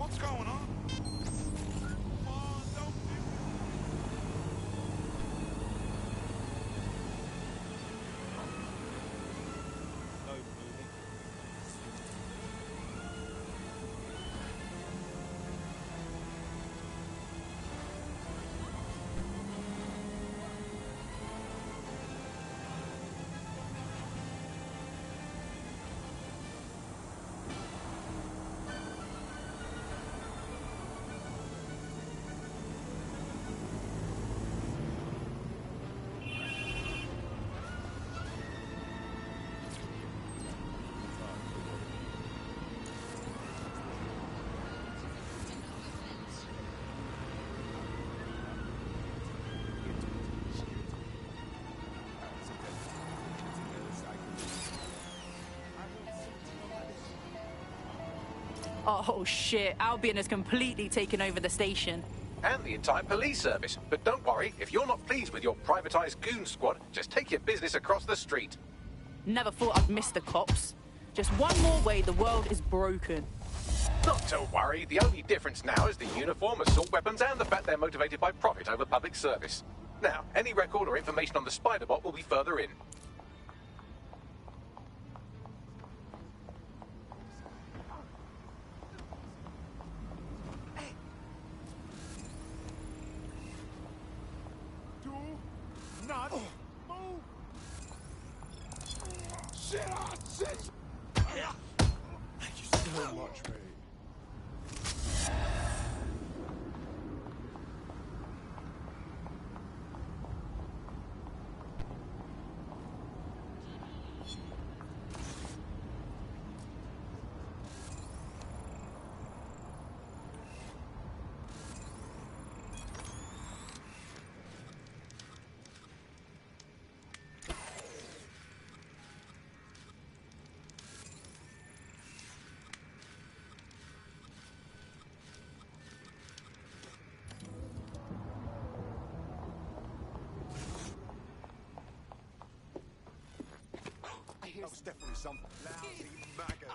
What's going on? Come on, don't do it. Slow moving. Oh shit, Albion has completely taken over the station. And the entire police service. But don't worry, if you're not pleased with your privatized goon squad, just take your business across the street. Never thought I'd miss the cops. Just one more way the world is broken. Not to worry, the only difference now is the uniform, assault weapons, and the fact they're motivated by profit over public service. Now, any record or information on the Spider-Bot will be further in. Do not move. Shit on shit. Thank you so much, mate. That was definitely some lousy maggot.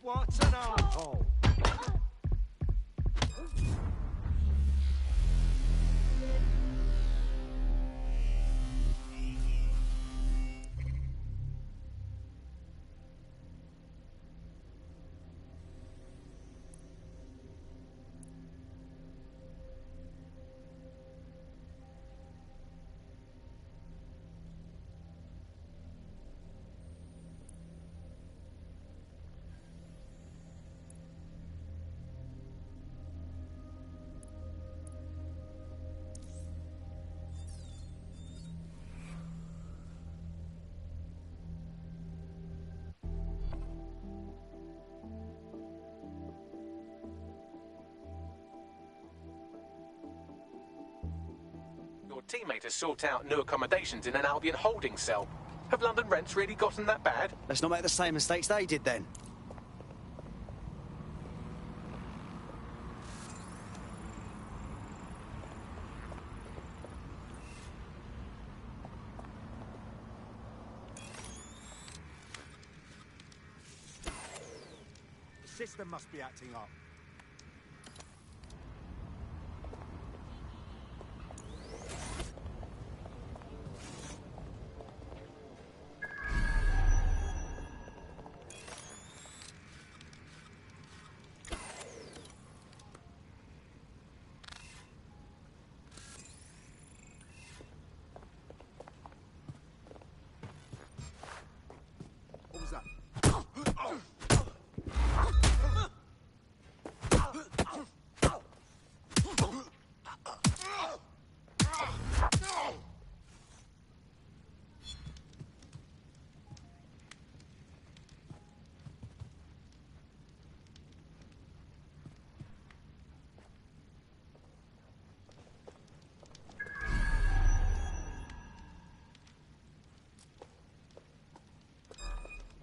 What an asshole! Your teammate has sought out new accommodations in an Albion holding cell. Have London rents really gotten that bad? Let's not make the same mistakes they did then. The system must be acting up. What was that?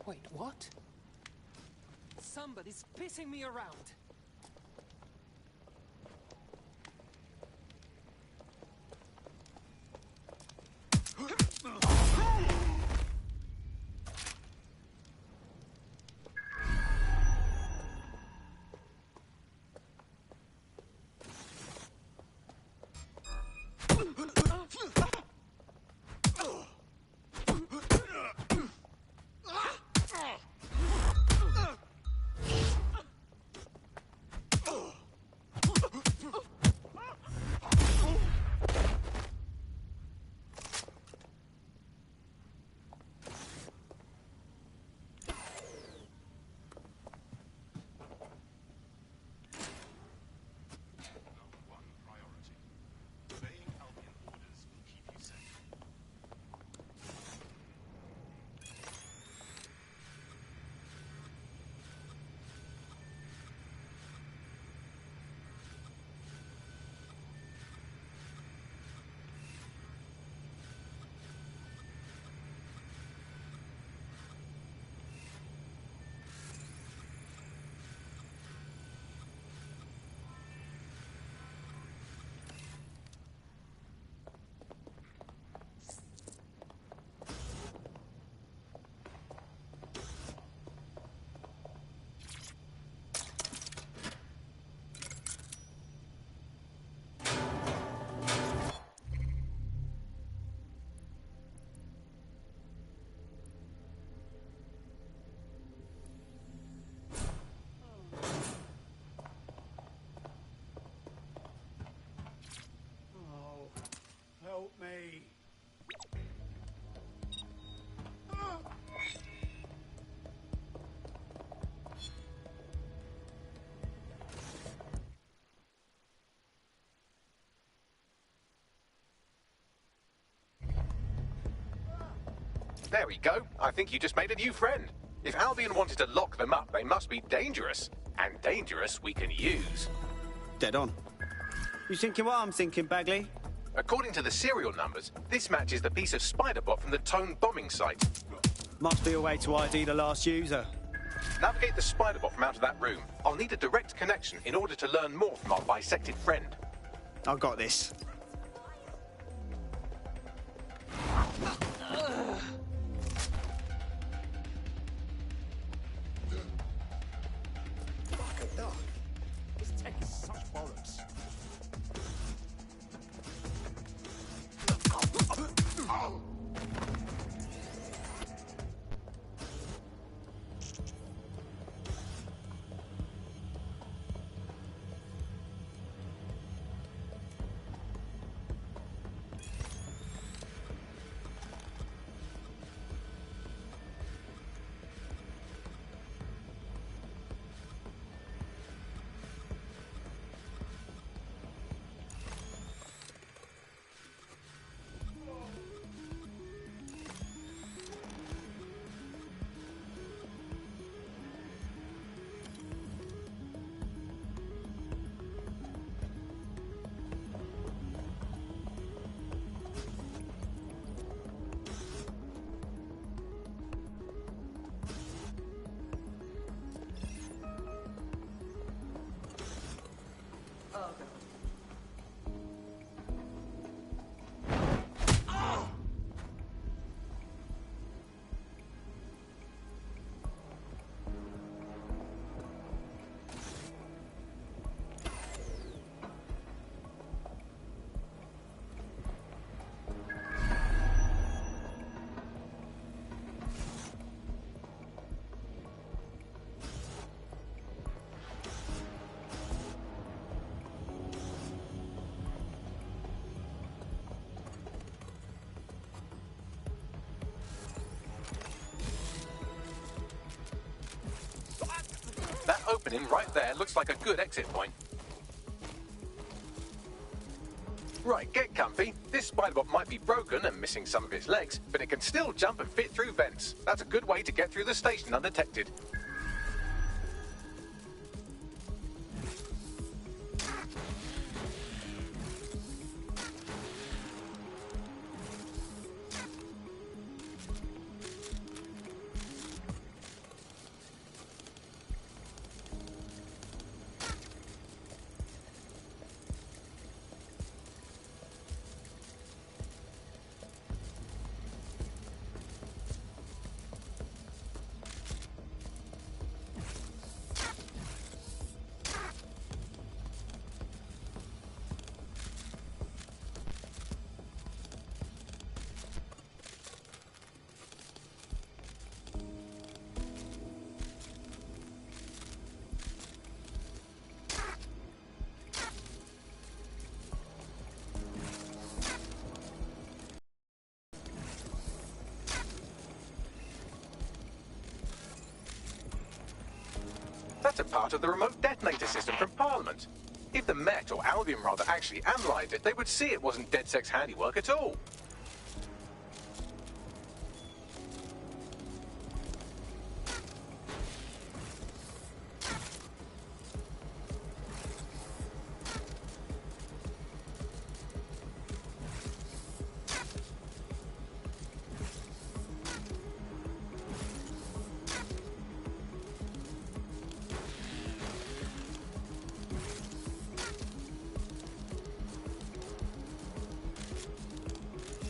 Wait, what? Somebody's pissing me around. There we go. I think you just made a new friend. If Albion wanted to lock them up, they must be dangerous. And dangerous we can use. Dead on. You thinking what I'm thinking, Bagley? According to the serial numbers, this matches the piece of Spiderbot from the Tone bombing site. Must be a way to ID the last user. Navigate the Spiderbot from out of that room. I'll need a direct connection in order to learn more from our bisected friend. I've got this. Fuck a duck. This tech is such bollocks. That opening right there looks like a good exit point. Right, get comfy. This Spiderbot might be broken and missing some of its legs, but it can still jump and fit through vents. That's a good way to get through the station undetected. That's a part of the remote detonator system from Parliament. If the Met, or Albion rather, actually analysed it, they would see it wasn't DedSec's handiwork at all.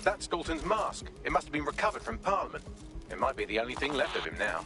That's Dalton's mask. It must have been recovered from Parliament. It might be the only thing left of him now.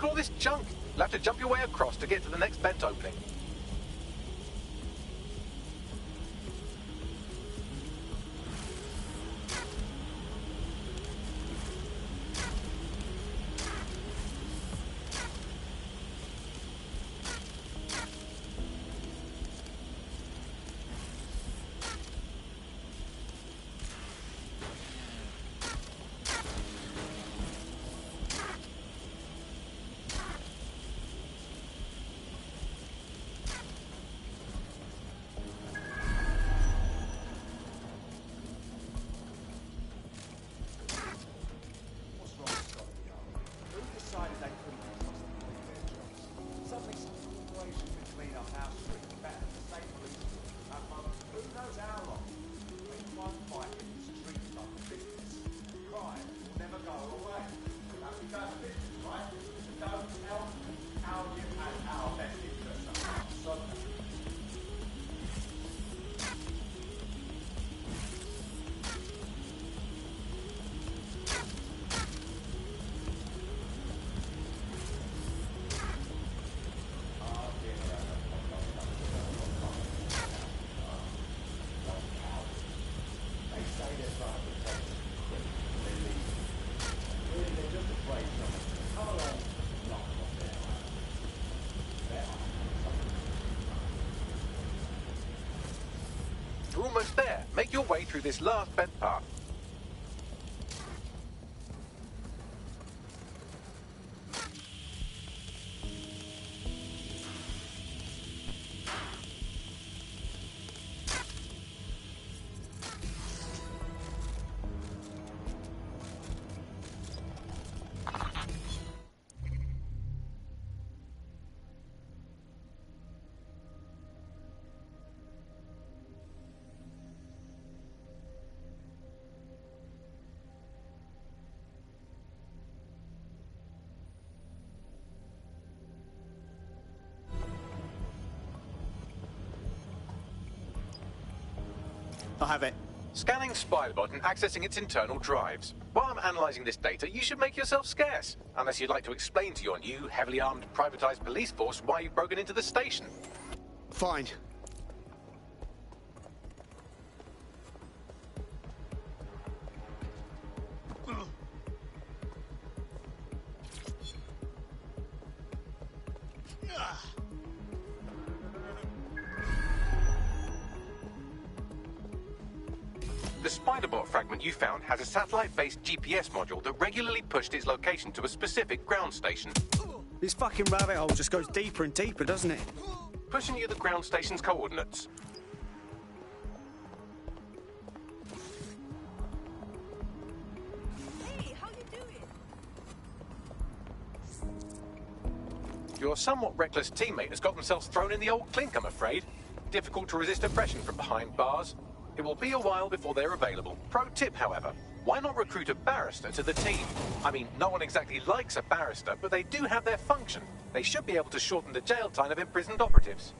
Look at all this junk. You'll have to jump your way across to get to the next vent opening. What's wrong with Scotland Yard? Who decided they couldn't be trusted to do their jobs? Suddenly some cooperation between our house street and back to the state police. Who knows how long? We won't fight in the street like business. Crime will never go away. That's we do business, right? So don't tell me how you had our best interest at heart. So You're almost there. Make your way through this last vent path. I have it. Scanning Spiderbot and accessing its internal drives. While I'm analysing this data, you should make yourself scarce. Unless you'd like to explain to your new, heavily armed, privatised police force why you've broken into the station. Fine. The Spiderbot fragment you found has a satellite-based GPS module that regularly pushed its location to a specific ground station. This fucking rabbit hole just goes deeper and deeper, doesn't it? Pushing you the ground station's coordinates. Hey, how you doing? Your somewhat reckless teammate has got themselves thrown in the old clink, I'm afraid. Difficult to resist oppression from behind bars. It will be a while before they're available. Pro tip, however, why not recruit a barrister to the team? I mean, no one exactly likes a barrister, but they do have their function. They should be able to shorten the jail time of imprisoned operatives.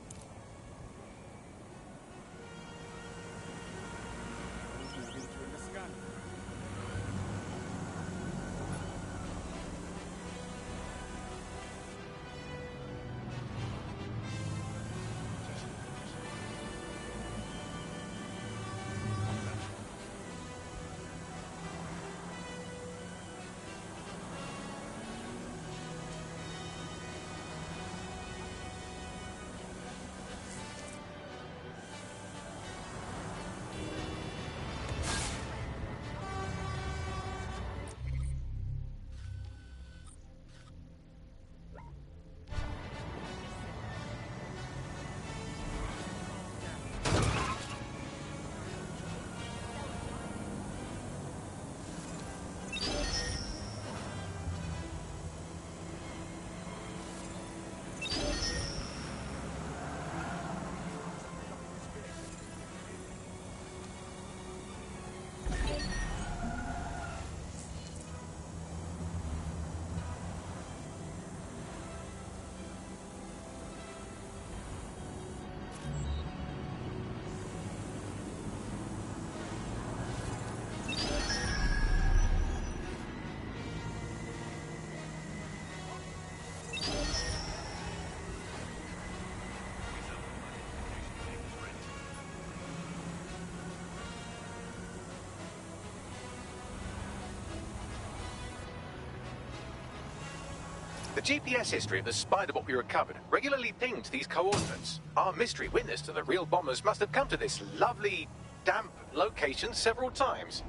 The GPS history of the spider bot we recovered regularly pinged these coordinates. Our mystery witness to the real bombers must have come to this lovely, damp location several times.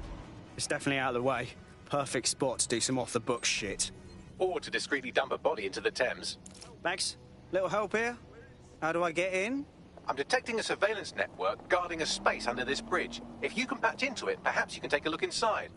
It's definitely out of the way. Perfect spot to do some off-the-book shit. Or to discreetly dump a body into the Thames. Max, little help here? How do I get in? I'm detecting a surveillance network guarding a space under this bridge. If you can patch into it, perhaps you can take a look inside.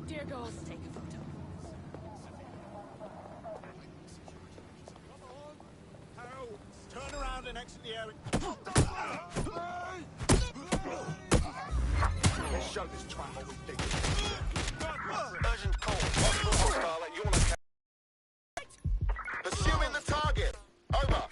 Dear God, take a photo. Turn around and exit the area. Let's show this twat what we think. Urgent call. Possible hostile at your location. Pursuing the target. Over.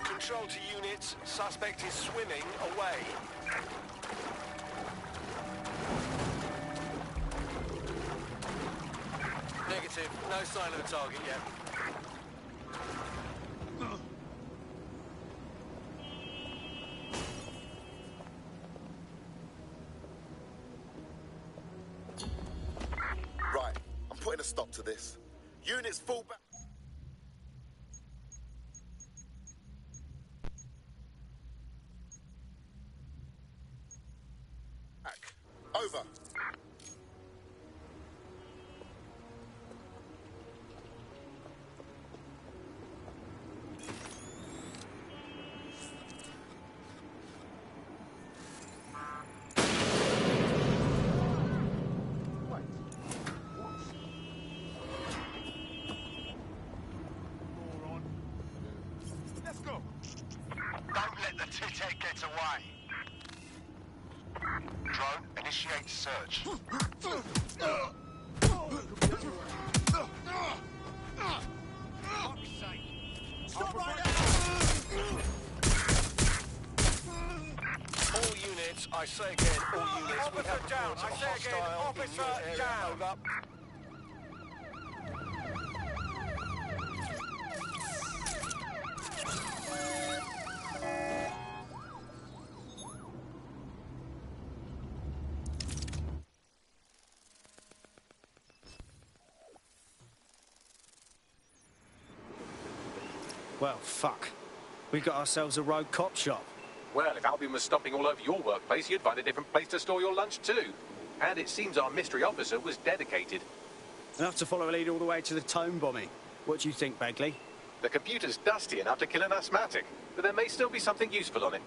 Control to units. Suspect is swimming away. Negative. No sign of a target yet. Right. I'm putting a stop to this. Units fall back. Over. Let's go. Don't let the tit-head get away. Drone, initiate search. Stop right now! All units, I say again, all units, we Officer have down. reports of I a say again, hostile in officer your area. down. Over. Well, fuck. We got ourselves a rogue cop shop. Well, if Albion was stomping all over your workplace, you'd find a different place to store your lunch too. And it seems our mystery officer was dedicated. Enough to follow a lead all the way to the Tome bombing. What do you think, Bagley? The computer's dusty enough to kill an asthmatic, but there may still be something useful on it.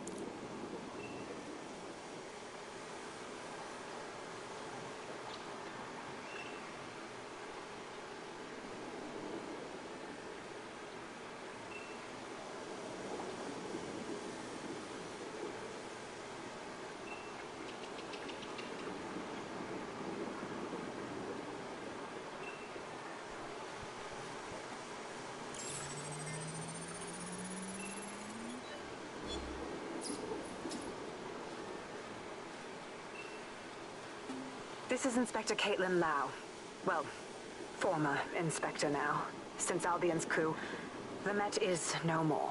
This is Inspector Caitlin Lau. Well, former inspector now. Since Albion's coup, the Met is no more.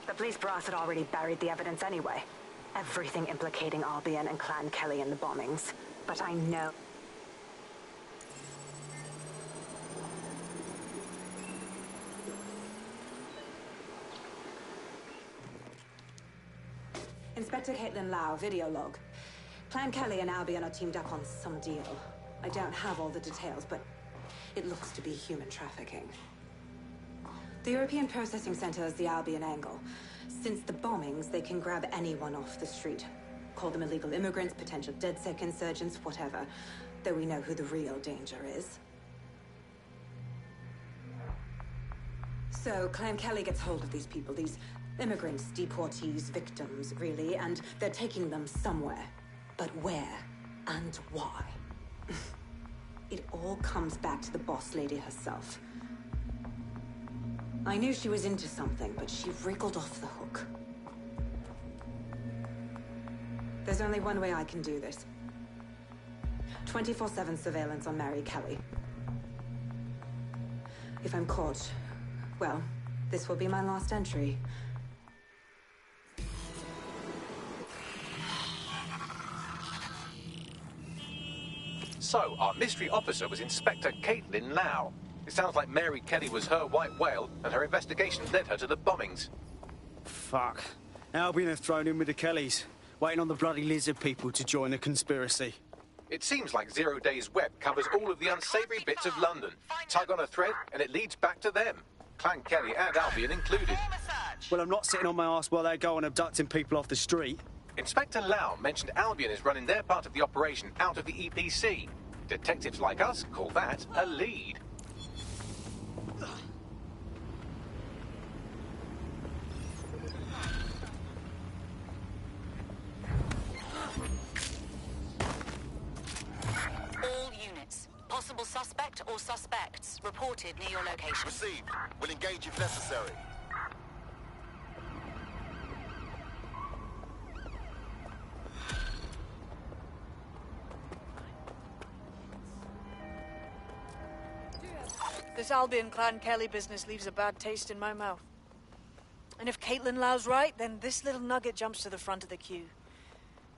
The police brass had already buried the evidence anyway. Everything implicating Albion and Clan Kelly in the bombings. But I know... Inspector Caitlin Lau, video log. Clan Kelly and Albion are teamed up on some deal. I don't have all the details, but it looks to be human trafficking. The European Processing Center is the Albion angle. Since the bombings, they can grab anyone off the street. Call them illegal immigrants, potential DedSec insurgents, whatever. Though we know who the real danger is. So, Clan Kelly gets hold of these people, these immigrants, deportees, victims, really, and they're taking them somewhere. But where and why? It all comes back to the boss lady herself. I knew she was into something, but she wriggled off the hook. There's only one way I can do this. 24/7 surveillance on Mary Kelly. If I'm caught, well, this will be my last entry. So, our mystery officer was Inspector Caitlin Lau. It sounds like Mary Kelly was her white whale, and her investigation led her to the bombings. Fuck. Albion have thrown in with the Kellys, waiting on the bloody lizard people to join the conspiracy. It seems like Zero Days Web covers all of the unsavory bits of London. Tug on a thread, and it leads back to them. Clan Kelly and Albion included. Well, I'm not sitting on my ass while they go on abducting people off the street. Inspector Lau mentioned Albion is running their part of the operation out of the EPC. Detectives like us call that a lead. All units. Possible suspect or suspects reported near your location. Received. We'll engage if necessary. This Albion Clan Kelly business leaves a bad taste in my mouth. And if Caitlin Lau's right, then this little nugget jumps to the front of the queue.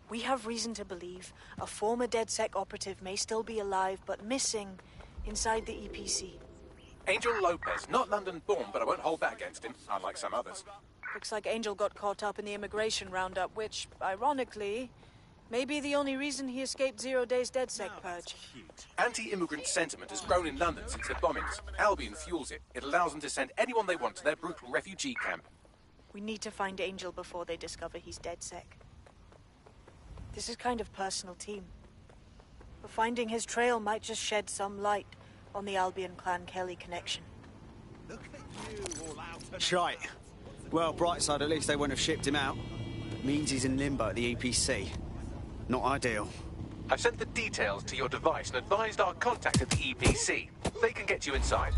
We have reason to believe a former DedSec operative may still be alive, but missing inside the EPC. Angel Lopez, not London-born, but I won't hold that against him, unlike some others. Looks like Angel got caught up in the immigration roundup, which, ironically, may be the only reason he escaped 0 Days DedSec purge. Anti-immigrant sentiment has grown in London since the bombings. Albion fuels it. It allows them to send anyone they want to their brutal refugee camp. We need to find Angel before they discover he's DedSec. This is kind of personal team. But finding his trail might just shed some light on the Albion Clan Kelly connection. Look at you, all out. Shite. Well, bright side, at least they wouldn't have shipped him out. Means he's in limbo at the EPC. Not ideal. I've sent the details to your device and advised our contact at the EPC. They can get you inside.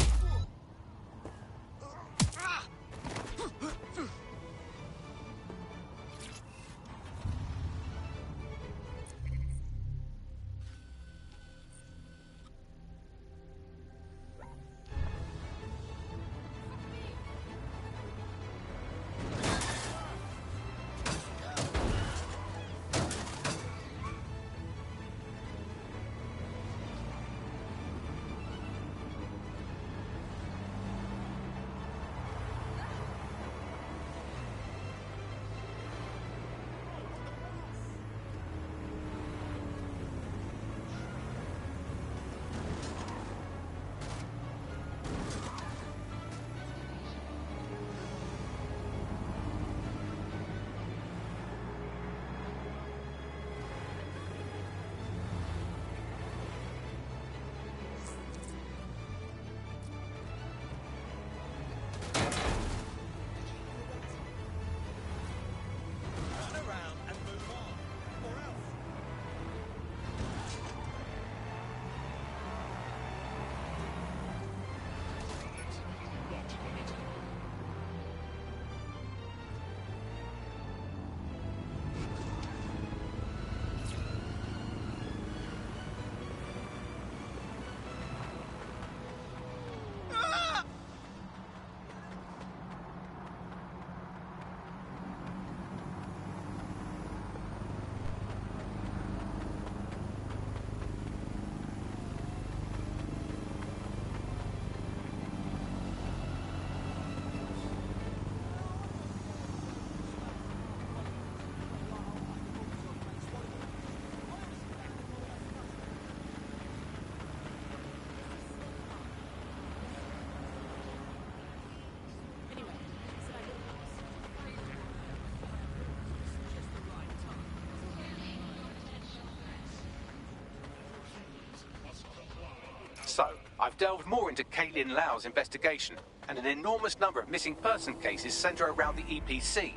So, I've delved more into Caitlin Lau's investigation, and an enormous number of missing person cases centre around the EPC.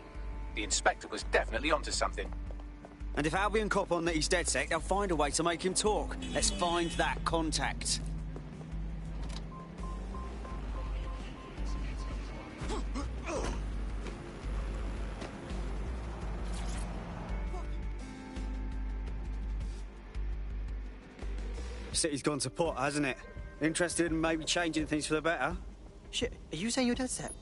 The inspector was definitely onto something. And if Albion cop on that he's DedSec, they'll find a way to make him talk. Let's find that contact. City's gone to pot, hasn't it? Interested in maybe changing things for the better? Shit, are you saying you're dead set?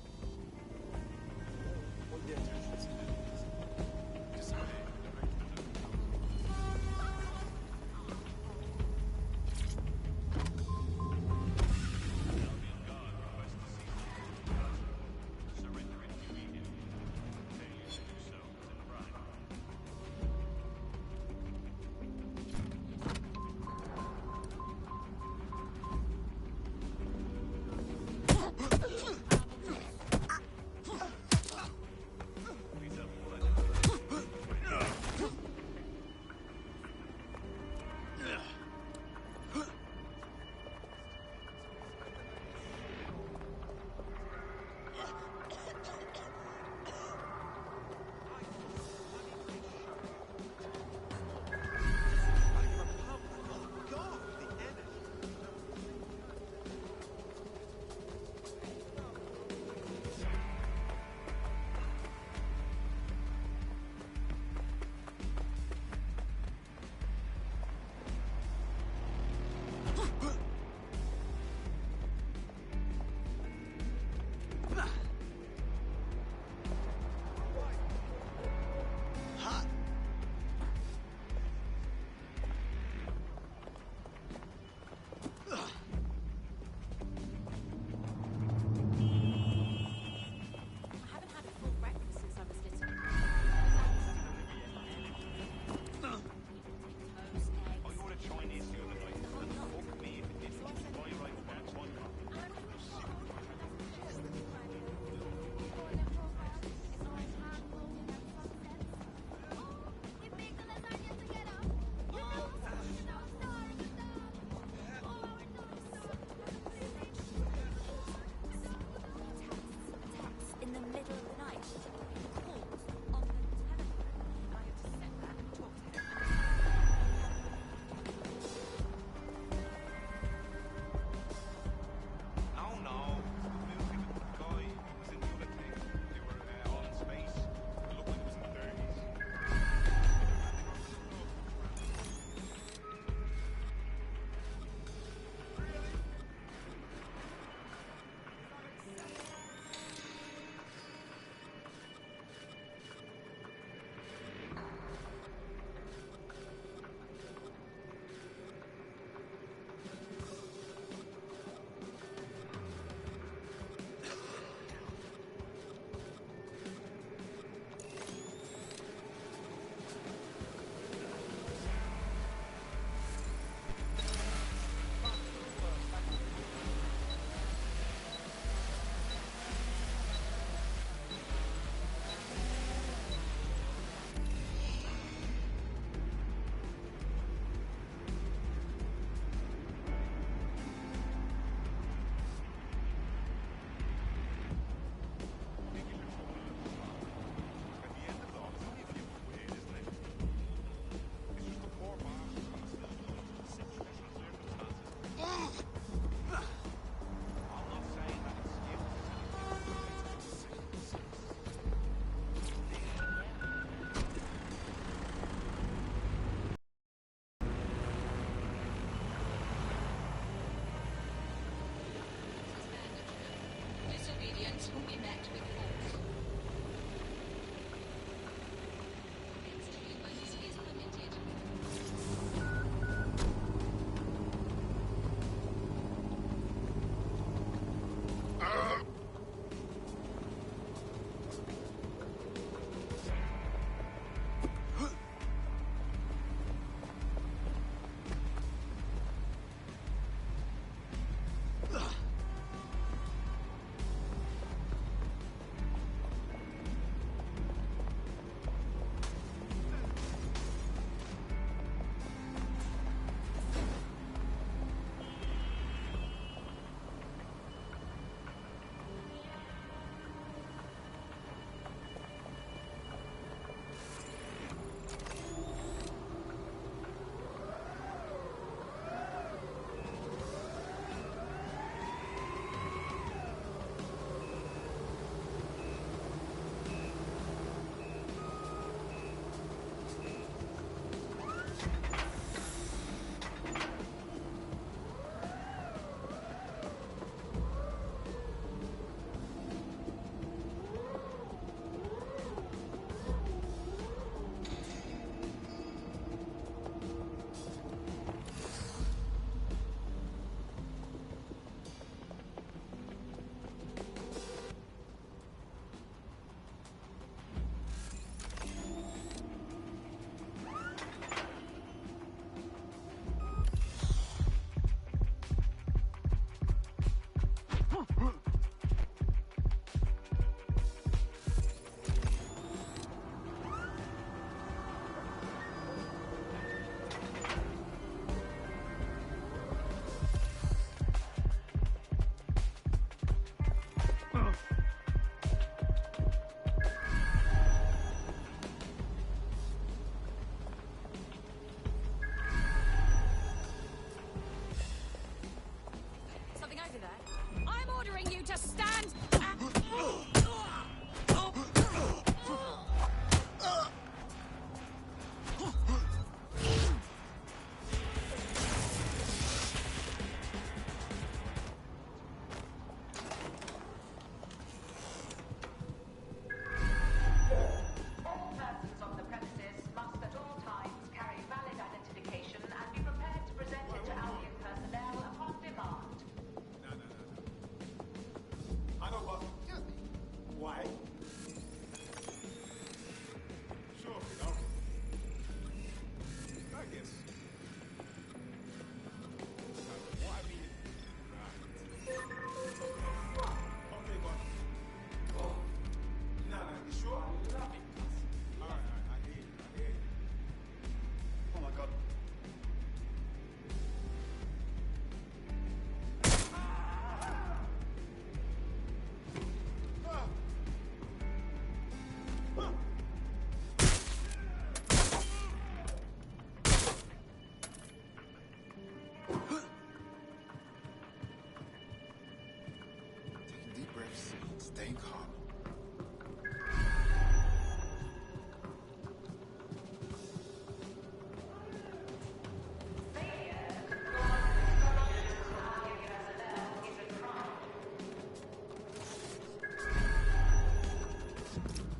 Stay calm.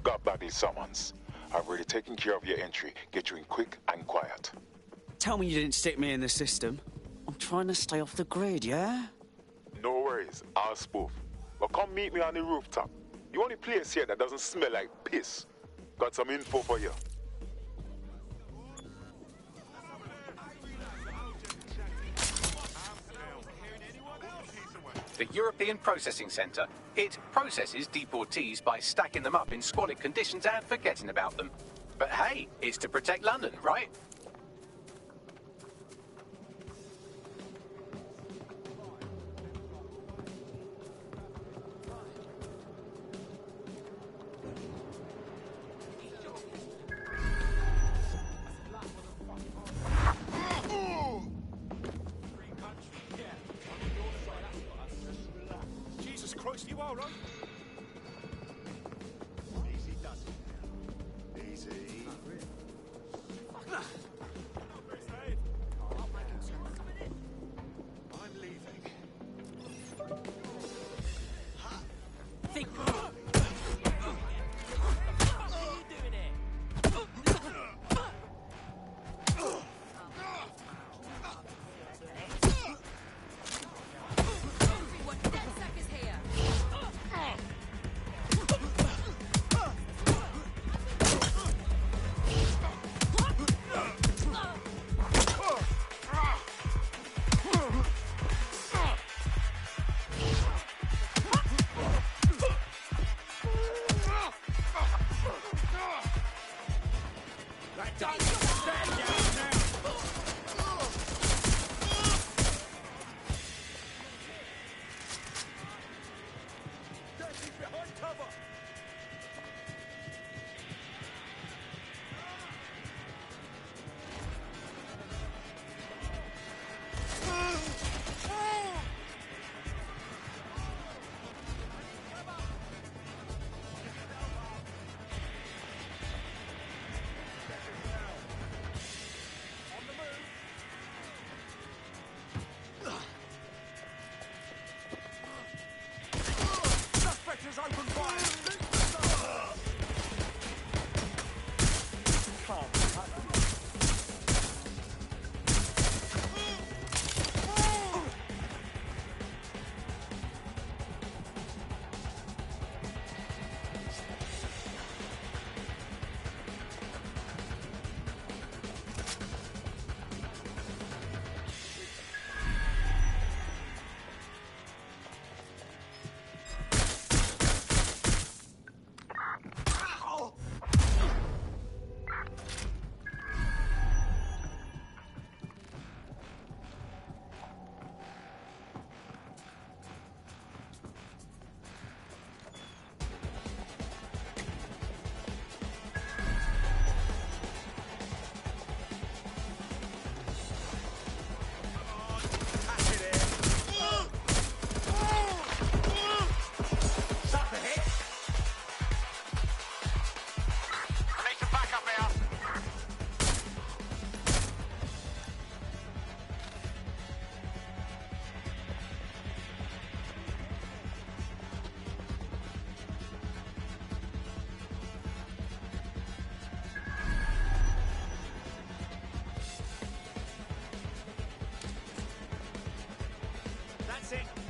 Got Bagley's summons. I've already taken care of your entry. Get you in quick and quiet. Tell me you didn't stick me in the system. I'm trying to stay off the grid, yeah? No worries, I'll spoof. But come meet me on the rooftop. The only place here that doesn't smell like piss. Got some info for you. The European Processing Centre. It processes deportees by stacking them up in squalid conditions and forgetting about them. But hey, it's to protect London, right? Jesus Christ, you alright? Easy does it. Easy. I'm leaving.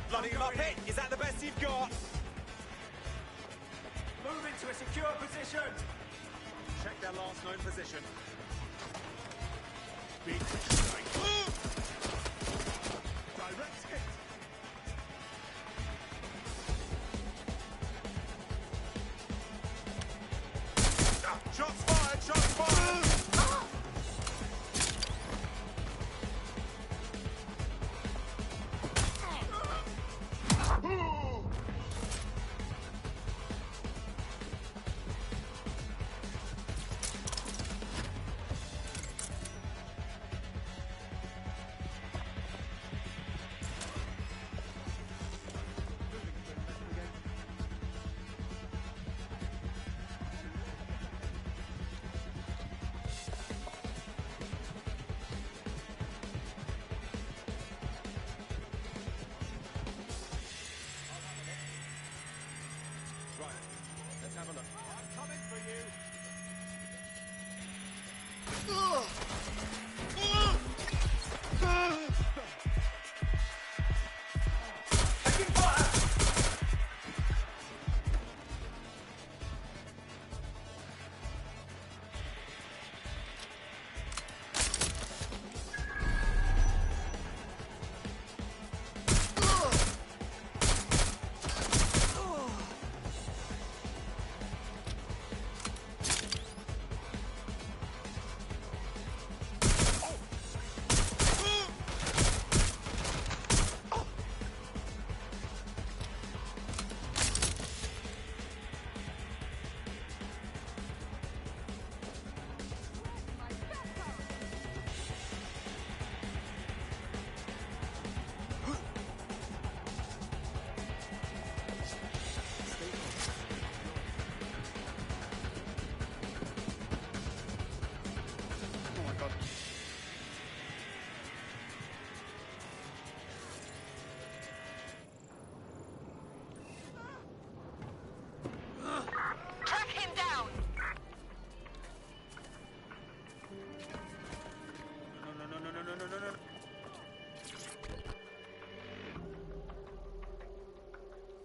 Bloody Muppet, is that the best you've got? Move into a secure position. Check their last known position. Big strike. Direct hit. Shots fired, shots fired.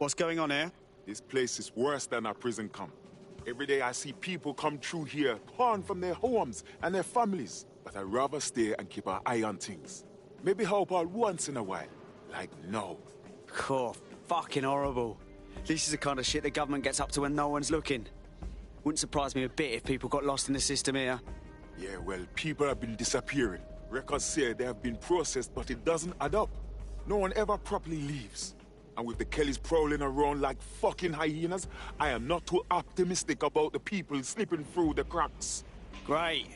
What's going on here? This place is worse than a prison camp. Every day I see people come through here, torn from their homes and their families. But I'd rather stay and keep an eye on things. Maybe help out once in a while. Like now. Cool. Fucking horrible. This is the kind of shit the government gets up to when no one's looking. Wouldn't surprise me a bit if people got lost in the system here. Yeah, well, people have been disappearing. Records say they have been processed, but it doesn't add up. No one ever properly leaves. And with the Kellys prowling around like fucking hyenas, I am not too optimistic about the people slipping through the cracks. Great.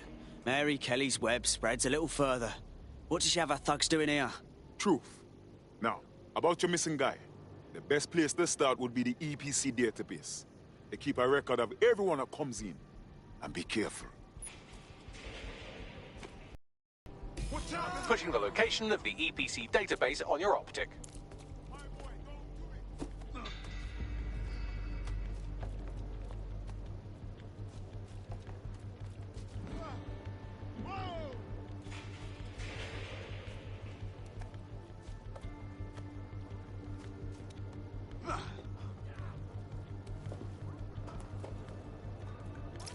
Mary Kelly's web spreads a little further. What does she have her thugs doing here? Truth. Now, about your missing guy. The best place to start would be the EPC database. They keep a record of everyone that comes in. And be careful. Pushing the location of the EPC database on your optic.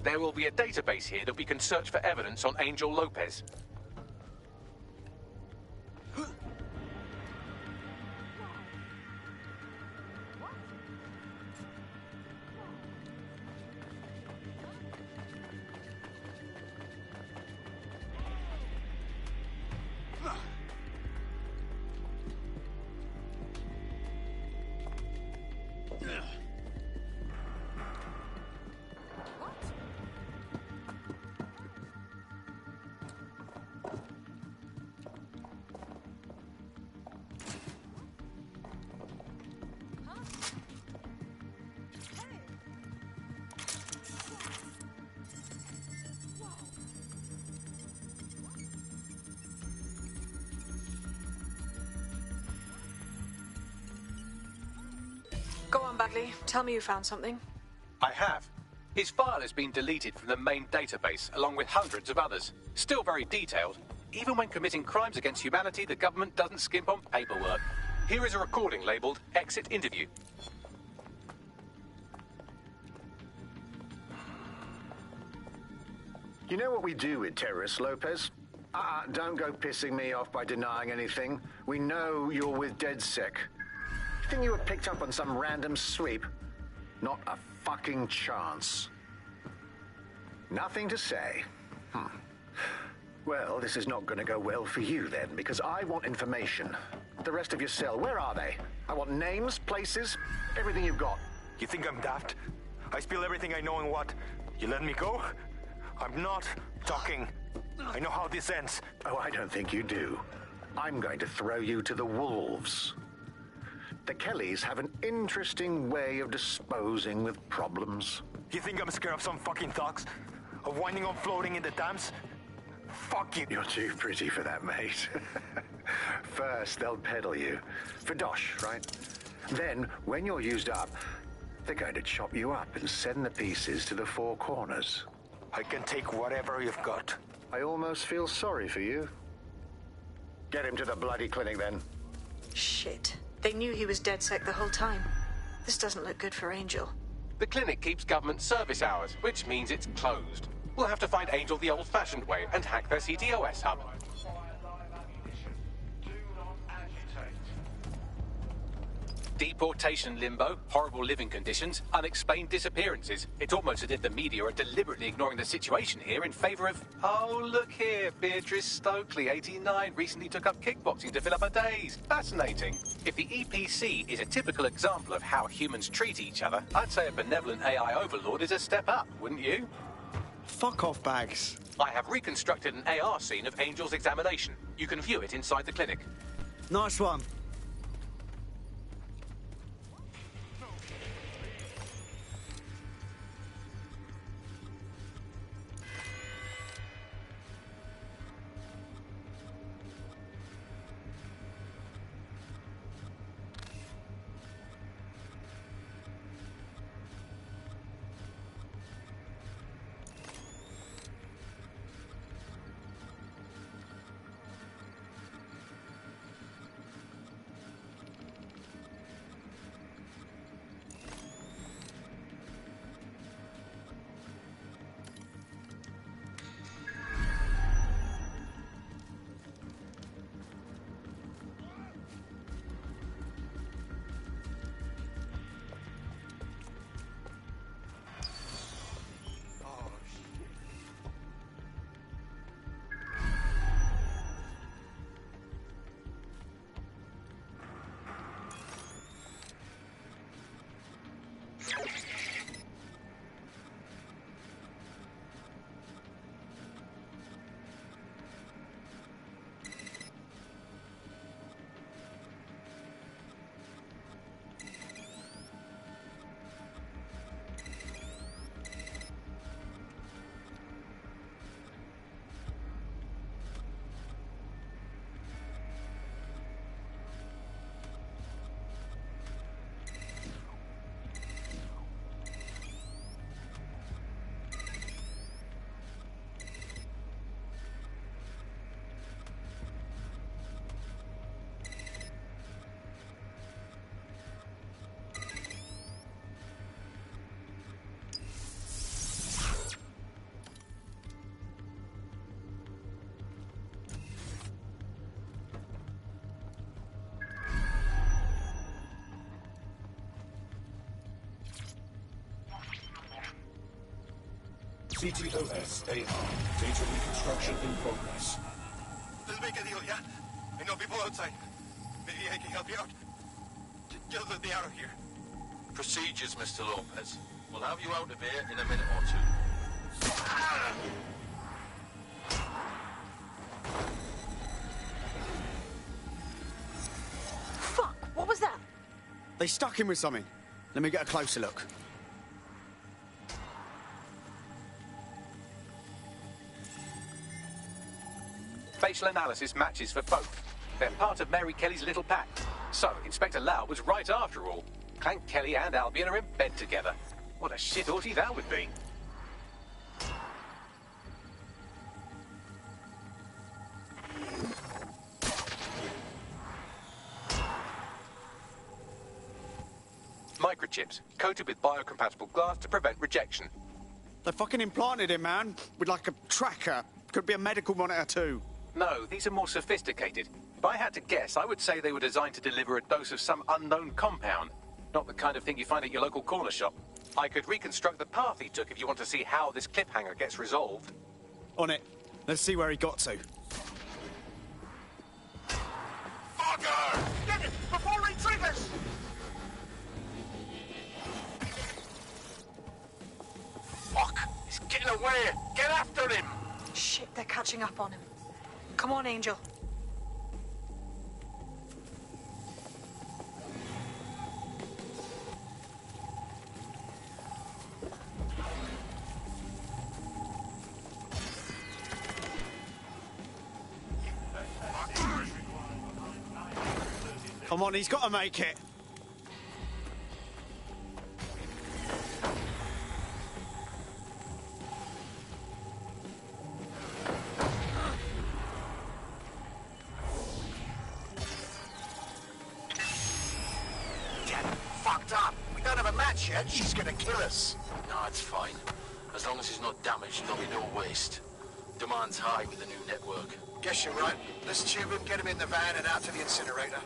There will be a database here that we can search for evidence on Angel Lopez. Go on, Bagley. Tell me you found something. I have. His file has been deleted from the main database, along with hundreds of others. Still very detailed. Even when committing crimes against humanity, the government doesn't skimp on paperwork. Here is a recording labeled Exit Interview. You know what we do with terrorists, Lopez? Don't go pissing me off by denying anything. We know you're with DedSec. Think you were picked up on some random sweep? Not a fucking chance. Nothing to say. Well, this is not going to go well for you then, because I want information. The rest of your cell, where are they? I want names, places, everything you've got. You think I'm daft? I spill everything I know and what? You let me go? I'm not talking. I know how this ends. Oh, I don't think you do. I'm going to throw you to the wolves. The Kellys have an interesting way of disposing with problems. You think I'm scared of some fucking thugs? Of winding up floating in the dams? Fuck you. You're too pretty for that, mate. First, they'll peddle you. For dosh, right? Then, when you're used up, they're going to chop you up and send the pieces to the four corners. I can take whatever you've got. I almost feel sorry for you. Get him to the bloody clinic, then. Shit. They knew he was DedSec the whole time. This doesn't look good for Angel. The clinic keeps government service hours, which means it's closed. We'll have to find Angel the old-fashioned way and hack their CTOS hub. Deportation limbo, horrible living conditions, unexplained disappearances. It's almost as if the media are deliberately ignoring the situation here in favor of... Oh, look here, Beatrice Stokely, 89, recently took up kickboxing to fill up her days. Fascinating. If the EPC is a typical example of how humans treat each other, I'd say a benevolent AI overlord is a step up, wouldn't you? Fuck off, Bags. I have reconstructed an AR scene of Angel's examination. You can view it inside the clinic. Nice one. CTOS AR. Data reconstruction in progress. Let's make a deal, yeah? I know people outside. Maybe I can help you out. Just let me out of here. Procedures, Mr. Lopez. We'll have you out of here in a minute or two. Fuck! What was that? They stuck him with something. Let me get a closer look. Facial analysis matches for both. They're part of Mary Kelly's little pack. So, Inspector Lau was right after all. Clank Kelly and Albion are in bed together. What a shit orgy that would be. Microchips, coated with biocompatible glass to prevent rejection. They fucking implanted him, man. With like a tracker. Could be a medical monitor too. No, these are more sophisticated. If I had to guess, I would say they were designed to deliver a dose of some unknown compound. Not the kind of thing you find at your local corner shop. I could reconstruct the path he took if you want to see how this cliffhanger gets resolved. On it. Let's see where he got to. Fucker! Get it before he triggers! Fuck! He's getting away! Get after him! Shit, they're catching up on him. Come on, Angel. Come on, he's got to make it. Yet, she's gonna kill us. No, it's fine. As long as he's not damaged, there'll be no waste. Demand's high with the new network. Guess you're right. Let's tube him, get him in the van and out to the incinerator.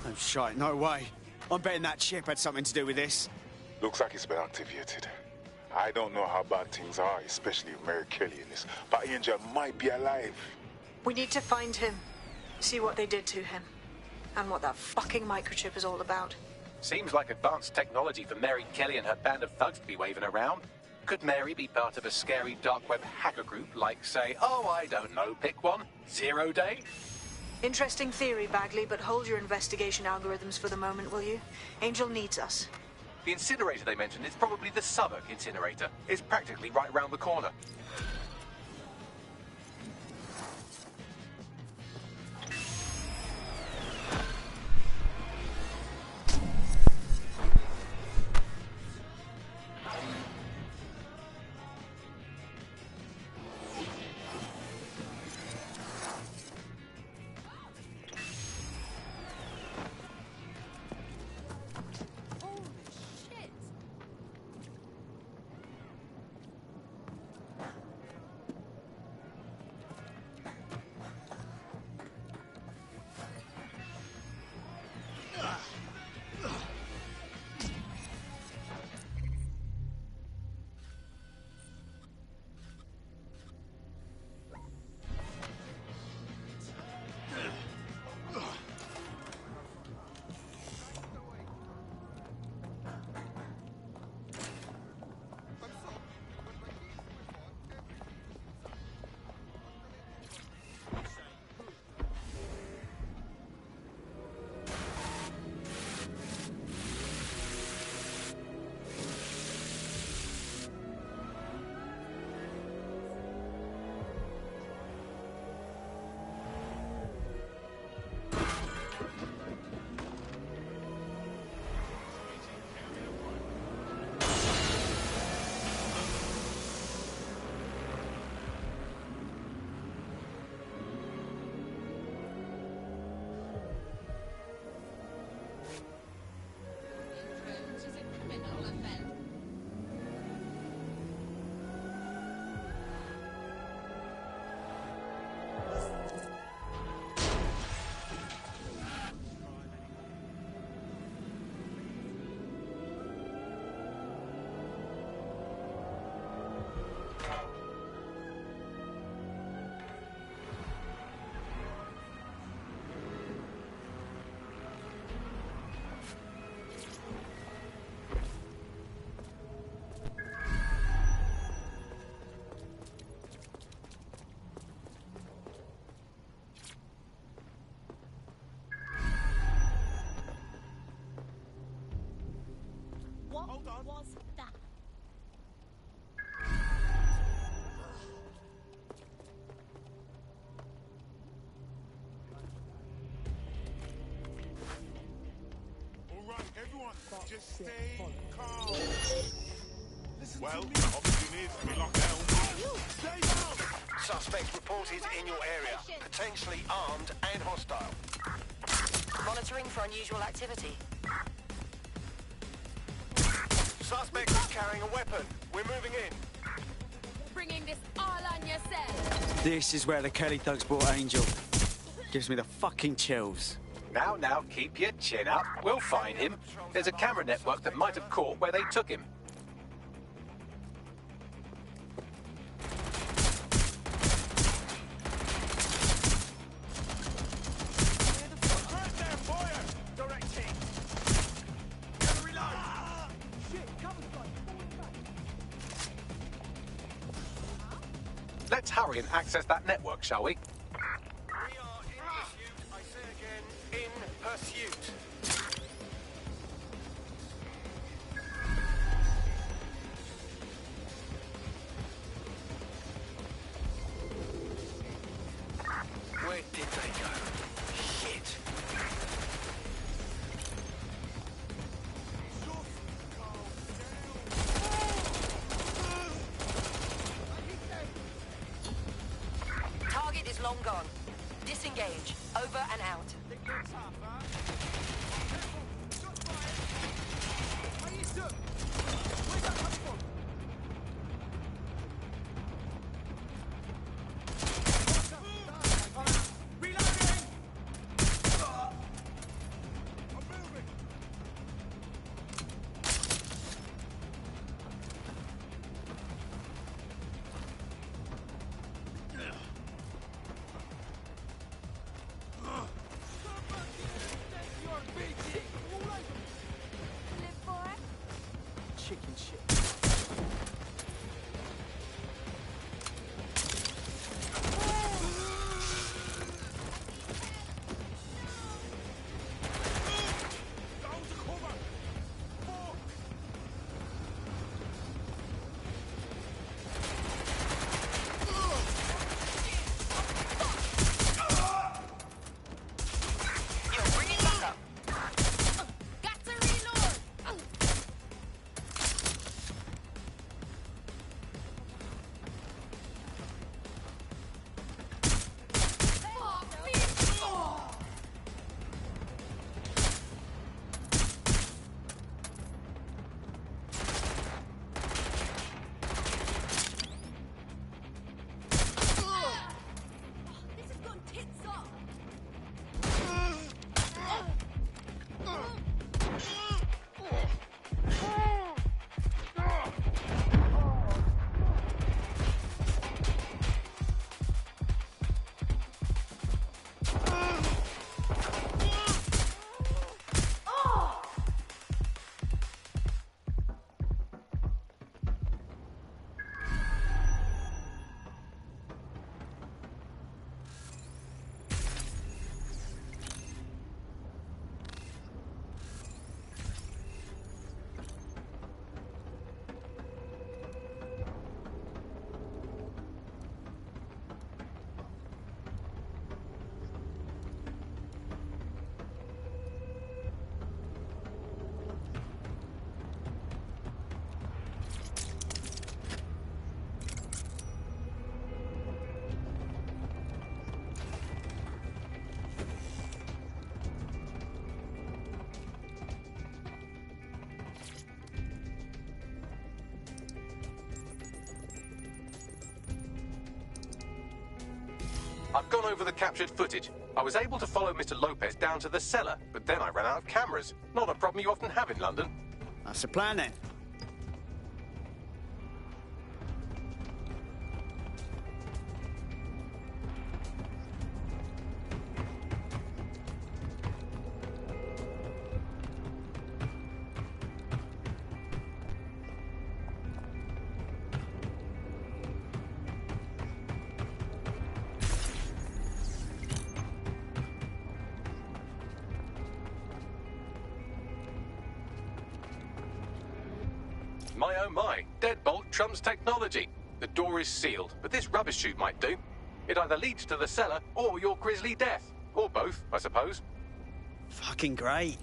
Oh, shite, no way. I'm betting that chip had something to do with this. Looks like it's been activated. I don't know how bad things are, especially with Mary Kelly in this, but Angel might be alive. We need to find him. See what they did to him. And what that fucking microchip is all about. Seems like advanced technology for Mary Kelly and her band of thugs to be waving around. Could Mary be part of a scary dark web hacker group like, say, oh, I don't know, pick one, Zero Day? Interesting theory, Bagley, but hold your investigation algorithms for the moment, will you? Angel needs us. The incinerator they mentioned is probably the Southwark incinerator. It's practically right round the corner. was that? Alright, everyone, just stay calm. Well, obviously needs to be locked down. Stay down! Suspect reported in your area. Potentially armed and hostile. Monitoring for unusual activity. Suspect is carrying a weapon. We're moving in. Bringing this all on yourself. This is where the Kelly thugs brought Angel. Gives me the fucking chills. Now, keep your chin up. We'll find him. There's a camera network that might have caught where they took him. Let's hurry and access that network, shall we? We are in pursuit. I say again, in pursuit. Where did they go? Shit. Target is long gone. Disengage. Over and out. Chicken shit. I've gone over the captured footage. I was able to follow Mr. Lopez down to the cellar, but then I ran out of cameras. Not a problem you often have in London. That's the plan then. My oh my, deadbolt trumps technology. The door is sealed, but this rubbish chute might do. It either leads to the cellar or your grisly death. Or both, I suppose. Fucking great.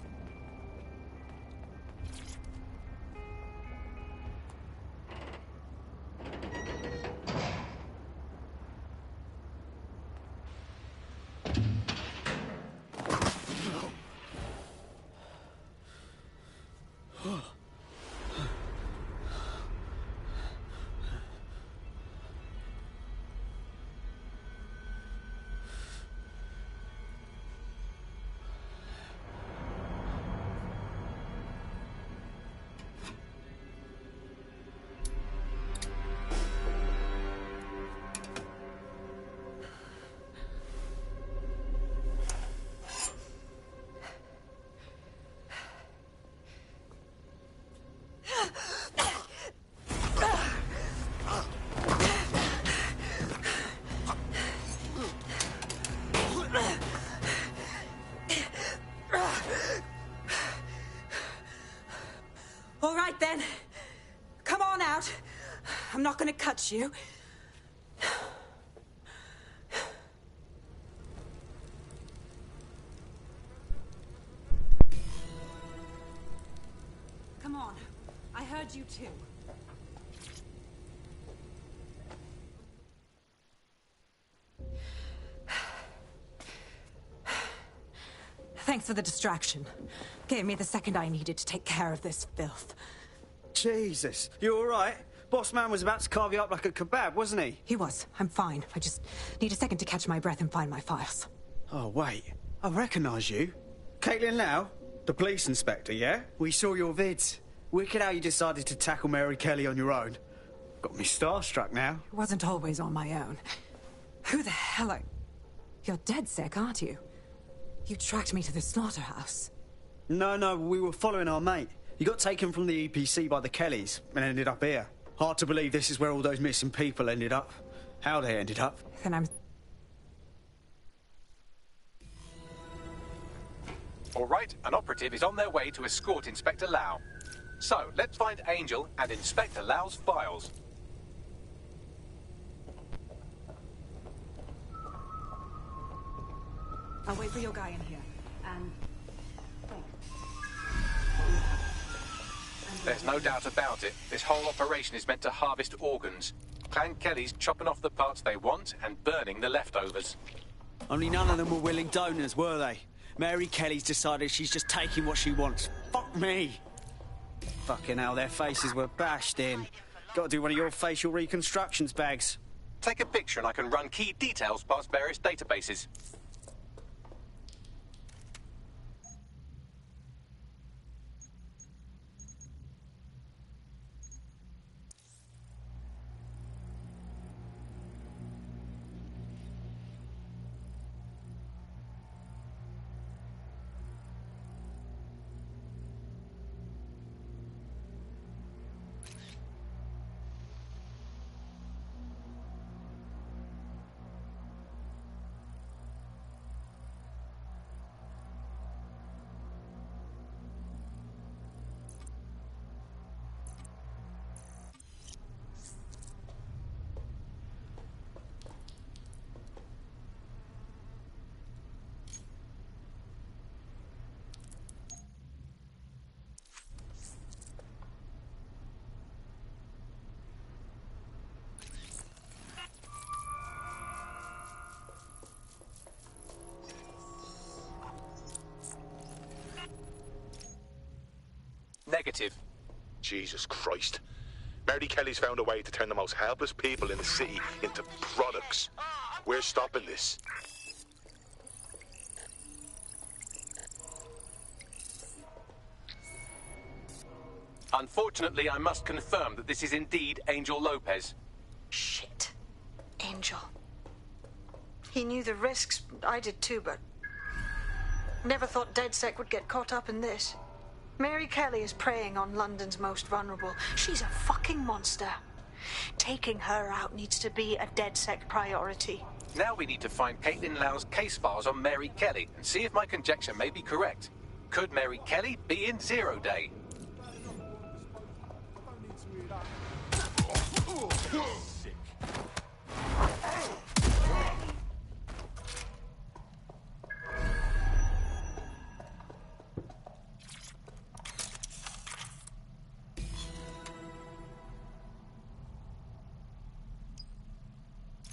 All right, then. Come on out. I'm not gonna cut you. Come on. I heard you too. Thanks for the distraction. Gave me the second I needed to take care of this filth. Jesus, you all right? Boss man was about to carve you up like a kebab, wasn't he? He was. I'm fine. I just need a second to catch my breath and find my files. Oh, wait. I recognise you. Caitlin Lau? The police inspector, yeah? We saw your vids. Wicked how you decided to tackle Mary Kelly on your own. Got me starstruck now. It wasn't always on my own. Who the hell are... You're DedSec, aren't you? You tracked me to the slaughterhouse. No, we were following our mate. He got taken from the EPC by the Kellys and ended up here. Hard to believe this is where all those missing people ended up. How they ended up. Then I'm... All right, an operative is on their way to escort Inspector Lau. So, let's find Angel and Inspector Lau's files. I'll wait for your guy in here. And... There's no doubt about it. This whole operation is meant to harvest organs. Clan Kelly's chopping off the parts they want and burning the leftovers. Only none of them were willing donors, were they? Mary Kelly's decided she's just taking what she wants. Fuck me! Fucking hell, their faces were bashed in. Gotta do one of your facial reconstructions, Bags. Take a picture and I can run key details past various databases. Negative. Jesus Christ. Mary Kelly's found a way to turn the most helpless people in the city into products. We're stopping this. Unfortunately, I must confirm that this is indeed Angel Lopez. Shit. Angel. He knew the risks. I did too, but... Never thought DedSec would get caught up in this. Mary Kelly is preying on London's most vulnerable. She's a fucking monster. Taking her out needs to be a DedSec priority. Now we need to find Caitlin Lau's case files on Mary Kelly and see if my conjecture may be correct. Could Mary Kelly be in Zero Day?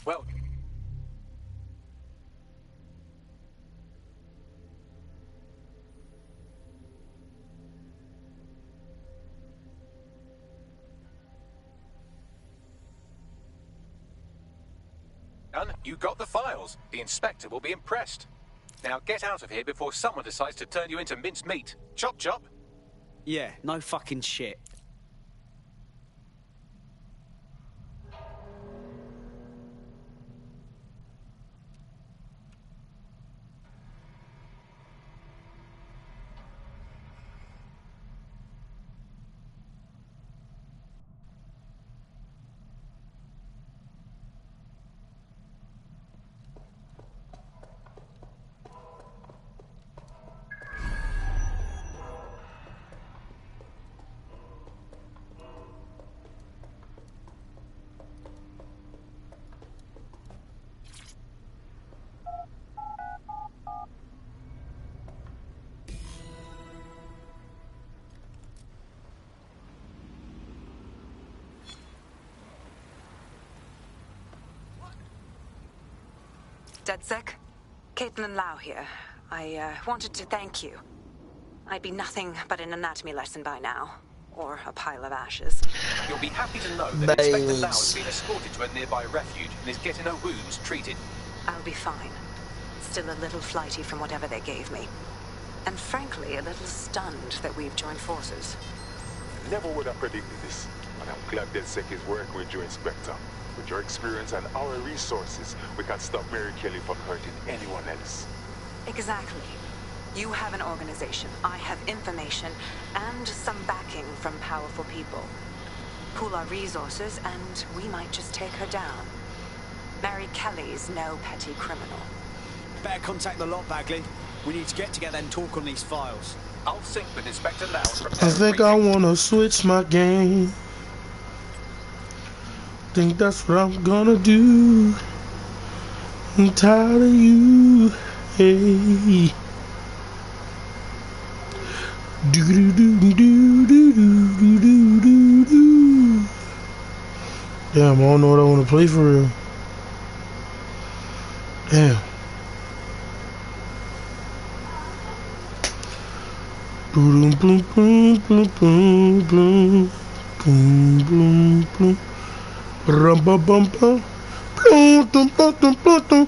Well... You got the files. The inspector will be impressed. Now get out of here before someone decides to turn you into minced meat. Chop chop. Yeah, no fucking shit. DedSec? Caitlin Lau here. I wanted to thank you. I'd be nothing but an anatomy lesson by now. Or a pile of ashes. You'll be happy to know that Inspector Lau has been escorted to a nearby refuge and is getting her wounds treated. I'll be fine. Still a little flighty from whatever they gave me. And frankly, a little stunned that we've joined forces. Never would have predicted this. And I'm glad DedSec is working with you, Inspector. With your experience and our resources, we can stop Mary Kelly from hurting anyone else. Exactly. You have an organization, I have information, and some backing from powerful people. Pool our resources, and we might just take her down. Mary Kelly's no petty criminal. Better contact the lot, Bagley. We need to get together and talk on these files. I'll sync with Inspector Lau and I think I wanna switch my game. Think that's what I'm gonna do. I'm tired of you. Hey. Do do do do do do do do do. Damn, I don't know what I want to play for real. Damn. Boom boom boom boom boom boom boom boom boom. Rum bum bum bum. Boom boom boom boom boom.